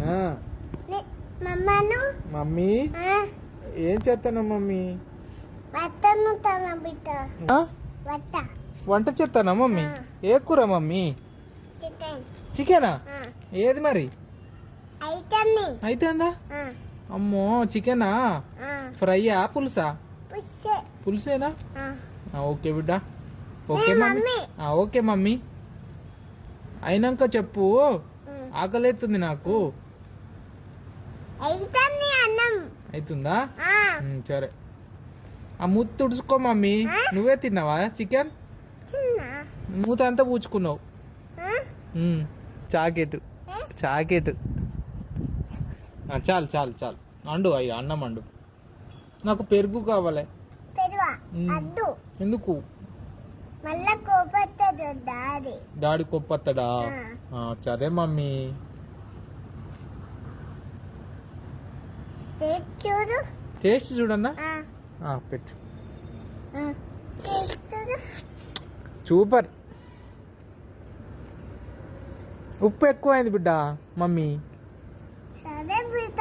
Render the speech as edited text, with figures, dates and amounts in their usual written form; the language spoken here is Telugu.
ఆ, మమ్మను మమ్మీ ఏం చేస్తాను మమ్మీ? వత్తను తన బిడ్డ ఆ? వత్త వంట చేస్తానా మమ్మీ? ఏ కూర మమ్మీ? చికెన్ చికెనా? ఏది మరి అయితని అయితేందా? అమ్మో చికెనా? ఫ్రైయా పులుసా? పుష్సే పులుసేనా? ఓకే బిడ్డ. Okay mummy. Mummy okay mummy. అయినాక చెప్పు, ఆకలేస్తుంది నాకు. అయితని అన్నం అవుతుందా? సరే. ఆ మూత తుడుచుకో మమ్మీ. నువ్వే తిన్నావా చికెన్? మూత అంతా పూచుకున్నావు. చాకెట్ చాకెట్. చాలు చాలు చాలు. అండు అయ్యా అన్నం అండు. నాకు పెరుగు కావాలి. పెరువా అద్దు ఎందుకు? మళ్ళా కోపత్తదు డాడీ. డాడీ కొప్పత్తడా? సరే మమ్మీ. చూడు టేస్ట్ చూడన్నా. పెట్టు. చూడు సూపర్. ఉప్పు ఎక్కువైంది బిడ్డ మమ్మీ. సరే బిడ్డ